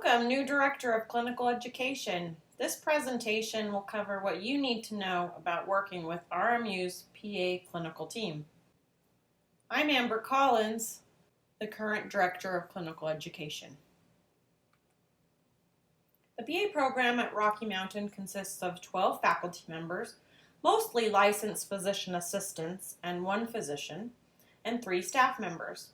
Welcome, new Director of Clinical Education. This presentation will cover what you need to know about working with RMU's PA clinical team. I'm Amber Collins, the current Director of Clinical Education. The PA program at Rocky Mountain consists of 12 faculty members, mostly licensed physician assistants and 1 physician, and 3 staff members.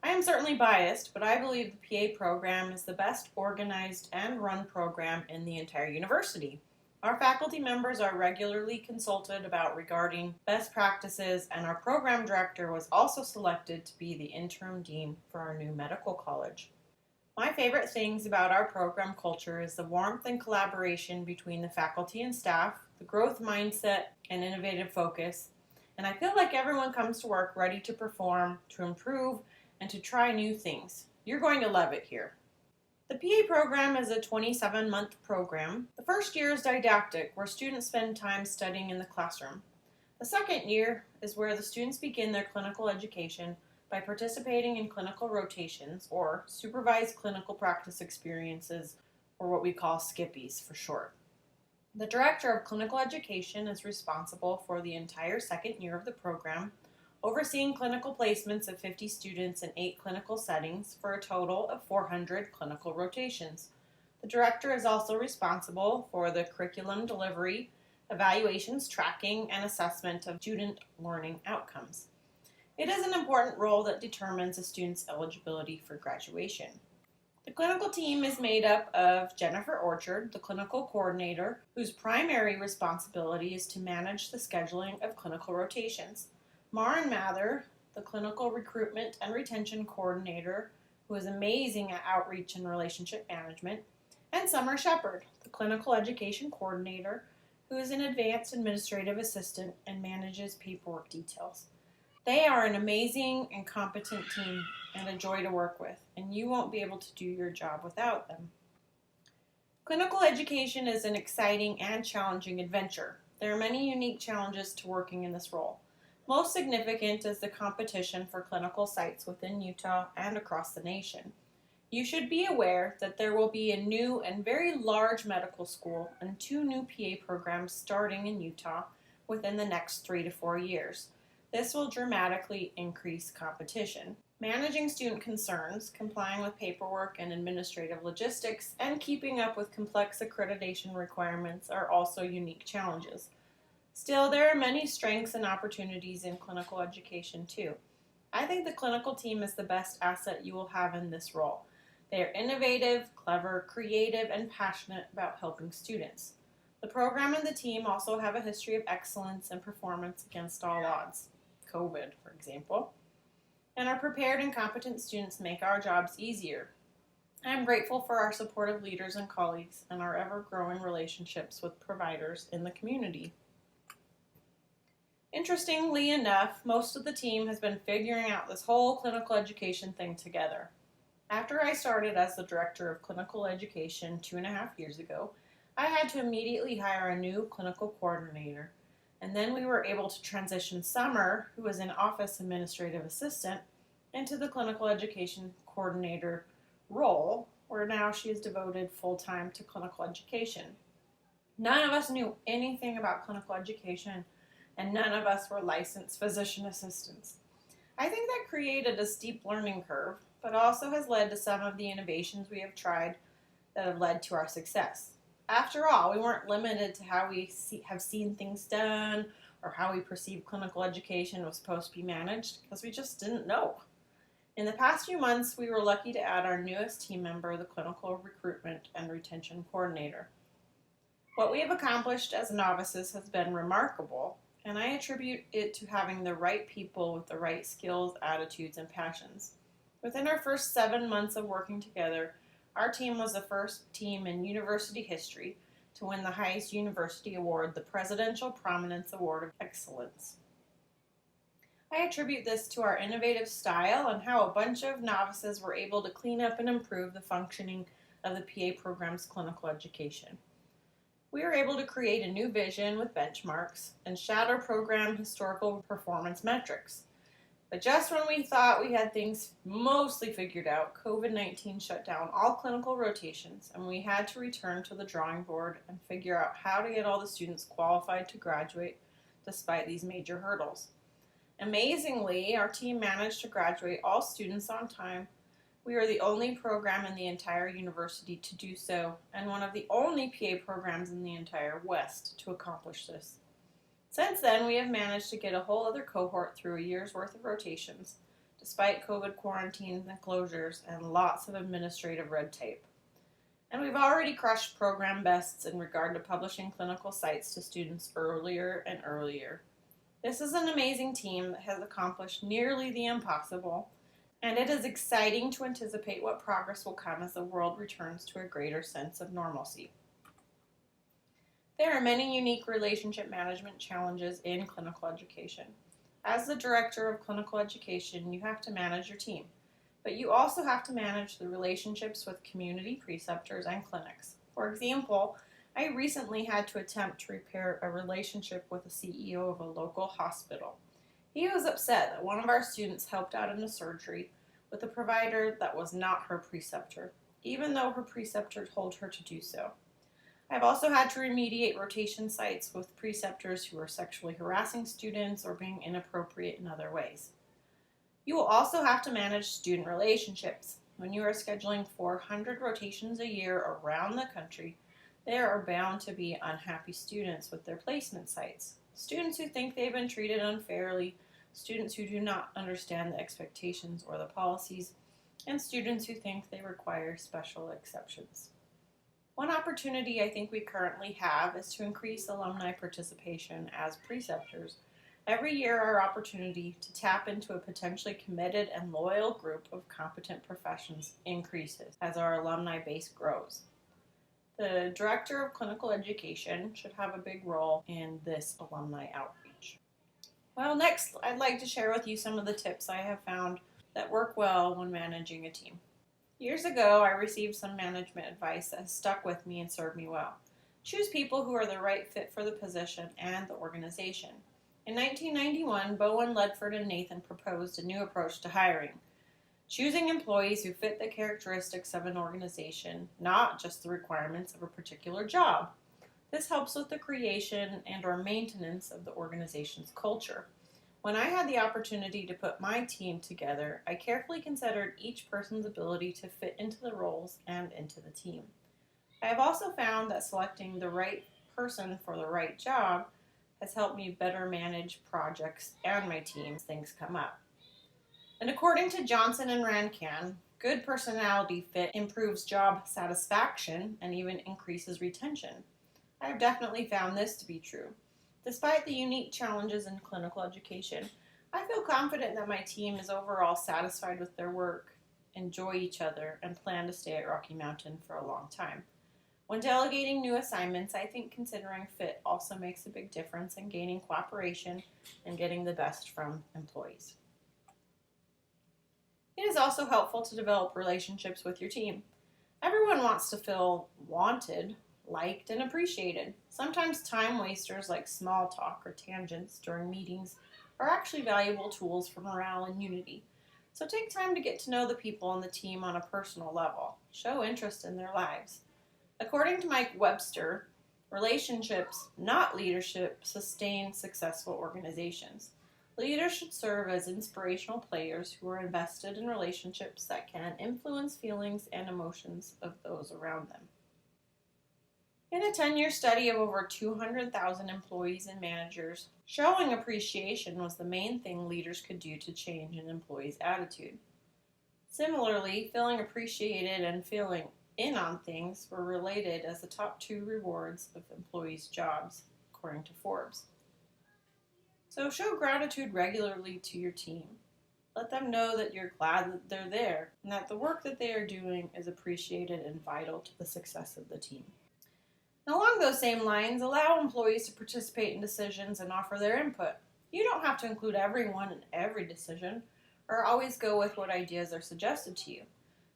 I am certainly biased, but I believe the PA program is the best organized and run program in the entire university. Our faculty members are regularly consulted about regarding best practices, and our program director was also selected to be the interim dean for our new medical college. My favorite things about our program culture is the warmth and collaboration between the faculty and staff, the growth mindset and innovative focus, and I feel like everyone comes to work ready to perform, to improve, and to try new things. You're going to love it here. The PA program is a 27-month program. The first year is didactic, where students spend time studying in the classroom. The second year is where the students begin their clinical education by participating in clinical rotations or supervised clinical practice experiences, or what we call SCIPEs for short. The Director of Clinical Education is responsible for the entire second year of the program, overseeing clinical placements of 50 students in 8 clinical settings for a total of 400 clinical rotations. The director is also responsible for the curriculum delivery, evaluations, tracking, and assessment of student learning outcomes. It is an important role that determines a student's eligibility for graduation. The clinical team is made up of Jennifer Orchard, the clinical coordinator, whose primary responsibility is to manage the scheduling of clinical rotations. Maren Mather, the clinical recruitment and retention coordinator, who is amazing at outreach and relationship management, and Summer Shepard, the clinical education coordinator, who is an advanced administrative assistant and manages paperwork details. They are an amazing and competent team and a joy to work with, and you won't be able to do your job without them. Clinical education is an exciting and challenging adventure. There are many unique challenges to working in this role. Most significant is the competition for clinical sites within Utah and across the nation. You should be aware that there will be a new and very large medical school and 2 new PA programs starting in Utah within the next 3 to 4 years. This will dramatically increase competition. Managing student concerns, complying with paperwork and administrative logistics, and keeping up with complex accreditation requirements are also unique challenges. Still, there are many strengths and opportunities in clinical education too. I think the clinical team is the best asset you will have in this role. They are innovative, clever, creative, and passionate about helping students. The program and the team also have a history of excellence and performance against all odds, COVID, for example, and our prepared and competent students make our jobs easier. I am grateful for our supportive leaders and colleagues and our ever-growing relationships with providers in the community. Interestingly enough, most of the team has been figuring out this whole clinical education thing together. After I started as the Director of Clinical Education 2.5 years ago, I had to immediately hire a new clinical coordinator, and then we were able to transition Summer, who was an office administrative assistant, into the clinical education coordinator role, where now she is devoted full-time to clinical education. None of us knew anything about clinical education, and none of us were licensed physician assistants. I think that created a steep learning curve, but also has led to some of the innovations we have tried that have led to our success. After all, we weren't limited to how we have seen things done or how we perceive clinical education was supposed to be managed, because we just didn't know. In the past few months, we were lucky to add our newest team member, the clinical recruitment and retention coordinator. What we have accomplished as novices has been remarkable, and I attribute it to having the right people with the right skills, attitudes, and passions. Within our first 7 months of working together, our team was the first team in university history to win the highest university award, the Presidential Prominence Award of Excellence. I attribute this to our innovative style and how a bunch of novices were able to clean up and improve the functioning of the PA program's clinical education. We were able to create a new vision with benchmarks and shadow program historical performance metrics. But just when we thought we had things mostly figured out, COVID-19 shut down all clinical rotations, and we had to return to the drawing board and figure out how to get all the students qualified to graduate despite these major hurdles. Amazingly, our team managed to graduate all students on time. We are the only program in the entire university to do so, and one of the only PA programs in the entire West to accomplish this. Since then, we have managed to get a whole other cohort through a year's worth of rotations, despite COVID quarantines and closures and lots of administrative red tape. And we've already crushed program bests in regard to publishing clinical sites to students earlier and earlier. This is an amazing team that has accomplished nearly the impossible, and it is exciting to anticipate what progress will come as the world returns to a greater sense of normalcy. There are many unique relationship management challenges in clinical education. As the director of clinical education, you have to manage your team, but you also have to manage the relationships with community preceptors and clinics. For example, I recently had to attempt to repair a relationship with the CEO of a local hospital. He was upset that one of our students helped out in a surgery with a provider that was not her preceptor, even though her preceptor told her to do so. I've also had to remediate rotation sites with preceptors who are sexually harassing students or being inappropriate in other ways. You will also have to manage student relationships. When you are scheduling 400 rotations a year around the country, there are bound to be unhappy students with their placement sites. Students who think they've been treated unfairly, students who do not understand the expectations or the policies, and students who think they require special exceptions. One opportunity I think we currently have is to increase alumni participation as preceptors. Every year, our opportunity to tap into a potentially committed and loyal group of competent professions increases as our alumni base grows. The Director of Clinical Education should have a big role in this alumni outreach. Well, next, I'd like to share with you some of the tips I have found that work well when managing a team. Years ago, I received some management advice that has stuck with me and served me well. Choose people who are the right fit for the position and the organization. In 1991, Bowen, Ledford, and Nathan proposed a new approach to hiring. Choosing employees who fit the characteristics of an organization, not just the requirements of a particular job. This helps with the creation and/or maintenance of the organization's culture. When I had the opportunity to put my team together, I carefully considered each person's ability to fit into the roles and into the team. I have also found that selecting the right person for the right job has helped me better manage projects and my team as things come up. And according to Johnson and Rancan, good personality fit improves job satisfaction and even increases retention. I have definitely found this to be true. Despite the unique challenges in clinical education, I feel confident that my team is overall satisfied with their work, enjoy each other, and plan to stay at Rocky Mountain for a long time. When delegating new assignments, I think considering fit also makes a big difference in gaining cooperation and getting the best from employees. It is also helpful to develop relationships with your team. Everyone wants to feel wanted, liked, and appreciated. Sometimes time wasters like small talk or tangents during meetings are actually valuable tools for morale and unity. So take time to get to know the people on the team on a personal level. Show interest in their lives. According to Mike Webster, relationships, not leadership, sustain successful organizations. Leaders should serve as inspirational players who are invested in relationships that can influence feelings and emotions of those around them. In a 10-year study of over 200,000 employees and managers, showing appreciation was the main thing leaders could do to change an employee's attitude. Similarly, feeling appreciated and feeling in on things were related as the top 2 rewards of employees' jobs, according to Forbes. So show gratitude regularly to your team. Let them know that you're glad that they're there and that the work that they are doing is appreciated and vital to the success of the team. And along those same lines, allow employees to participate in decisions and offer their input. You don't have to include everyone in every decision or always go with what ideas are suggested to you.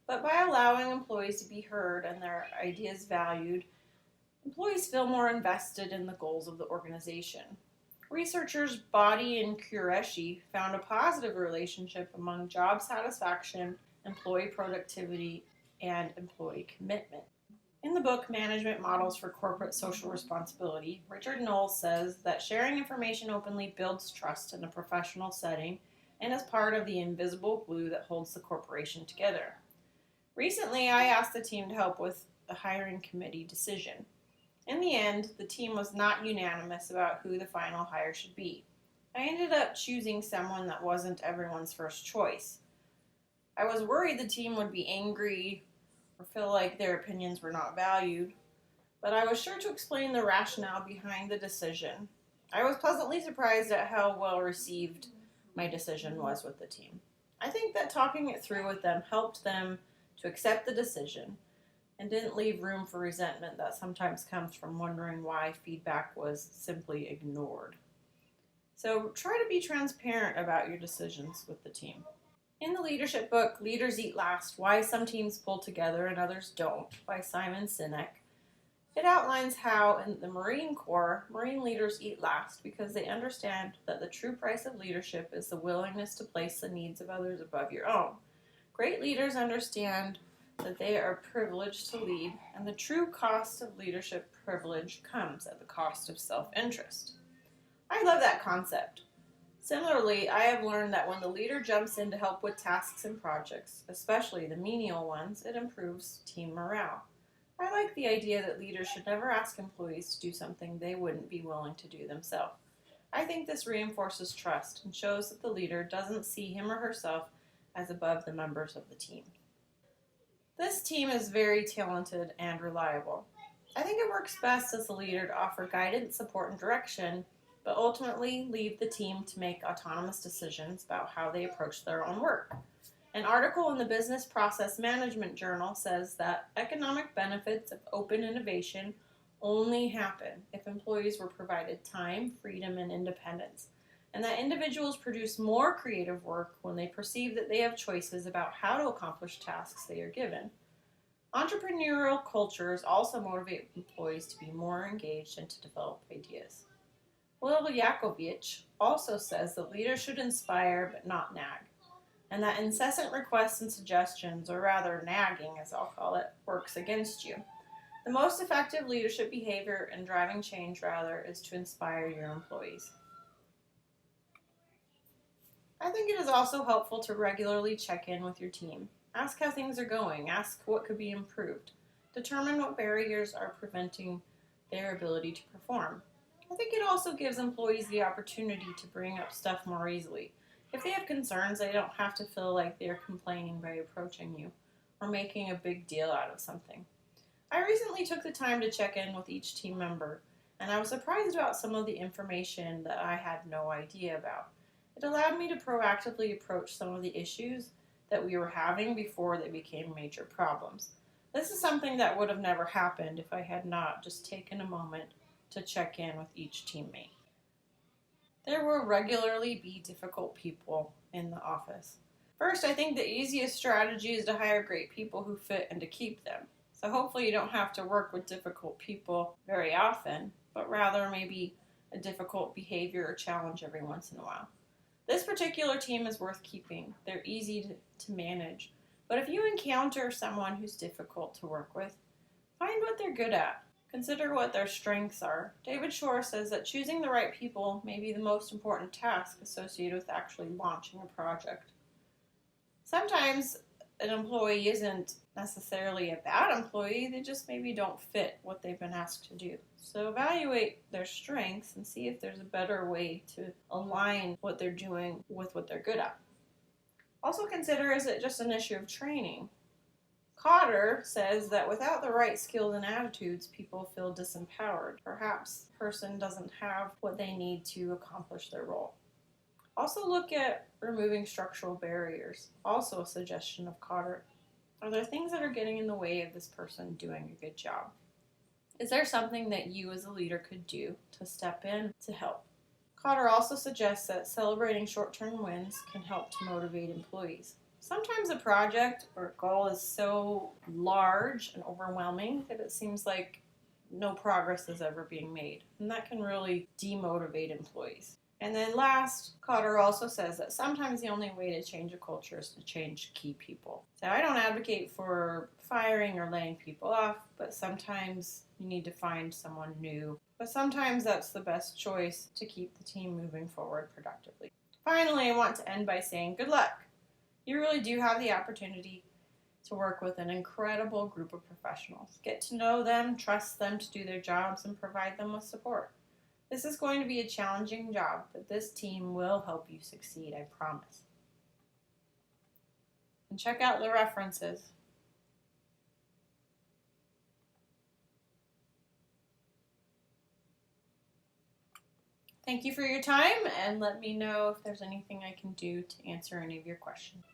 But by allowing employees to be heard and their ideas valued, employees feel more invested in the goals of the organization. Researchers Body and Qureshi found a positive relationship among job satisfaction, employee productivity, and employee commitment. In the book Management Models for Corporate Social Responsibility, Richard Knowles says that sharing information openly builds trust in a professional setting and is part of the invisible glue that holds the corporation together. Recently, I asked the team to help with a hiring committee decision. In the end, the team was not unanimous about who the final hire should be. I ended up choosing someone that wasn't everyone's first choice. I was worried the team would be angry or feel like their opinions were not valued, but I was sure to explain the rationale behind the decision. I was pleasantly surprised at how well received my decision was with the team. I think that talking it through with them helped them to accept the decision and didn't leave room for resentment that sometimes comes from wondering why feedback was simply ignored. So try to be transparent about your decisions with the team. In the leadership book, Leaders Eat Last, Why Some Teams Pull Together and Others Don't, by Simon Sinek, it outlines how in the Marine Corps, Marine leaders eat last because they understand that the true price of leadership is the willingness to place the needs of others above your own. Great leaders understand that they are privileged to lead, and the true cost of leadership privilege comes at the cost of self-interest. I love that concept. Similarly, I have learned that when the leader jumps in to help with tasks and projects, especially the menial ones, it improves team morale. I like the idea that leaders should never ask employees to do something they wouldn't be willing to do themselves. I think this reinforces trust and shows that the leader doesn't see him or herself as above the members of the team. This team is very talented and reliable. I think it works best as a leader to offer guidance, support, and direction, but ultimately leave the team to make autonomous decisions about how they approach their own work. An article in the Business Process Management Journal says that economic benefits of open innovation only happen if employees were provided time, freedom, and independence, and that individuals produce more creative work when they perceive that they have choices about how to accomplish tasks they are given. Entrepreneurial cultures also motivate employees to be more engaged and to develop ideas. Will Yakovich also says that leaders should inspire but not nag, and that incessant requests and suggestions, or rather nagging as I'll call it, works against you. The most effective leadership behavior and driving change, rather, is to inspire your employees. I think it is also helpful to regularly check in with your team. Ask how things are going, ask what could be improved, determine what barriers are preventing their ability to perform. I think it also gives employees the opportunity to bring up stuff more easily. If they have concerns, they don't have to feel like they're complaining by approaching you or making a big deal out of something. I recently took the time to check in with each team member, and I was surprised about some of the information that I had no idea about. It allowed me to proactively approach some of the issues that we were having before they became major problems. This is something that would have never happened if I had not just taken a moment to check in with each teammate. There will regularly be difficult people in the office. First, I think the easiest strategy is to hire great people who fit and to keep them. So hopefully you don't have to work with difficult people very often, but rather maybe a difficult behavior or challenge every once in a while. This particular team is worth keeping. They're easy to manage. But if you encounter someone who's difficult to work with, find what they're good at. Consider what their strengths are. David Shore says that choosing the right people may be the most important task associated with actually launching a project. Sometimes an employee isn't necessarily a bad employee, they just maybe don't fit what they've been asked to do. So evaluate their strengths and see if there's a better way to align what they're doing with what they're good at. Also consider, is it just an issue of training? Cotter says that without the right skills and attitudes, people feel disempowered. Perhaps the person doesn't have what they need to accomplish their role. Also look at removing structural barriers. Also a suggestion of Cotter. Are there things that are getting in the way of this person doing a good job? Is there something that you as a leader could do to step in to help? Cotter also suggests that celebrating short-term wins can help to motivate employees. Sometimes a project or goal is so large and overwhelming that it seems like no progress is ever being made. And that can really demotivate employees. And then last, Cotter also says that sometimes the only way to change a culture is to change key people. So I don't advocate for firing or laying people off, but sometimes you need to find someone new. But sometimes that's the best choice to keep the team moving forward productively. Finally, I want to end by saying good luck. You really do have the opportunity to work with an incredible group of professionals. Get to know them, trust them to do their jobs, and provide them with support. This is going to be a challenging job, but this team will help you succeed, I promise. And check out the references. Thank you for your time, and let me know if there's anything I can do to answer any of your questions.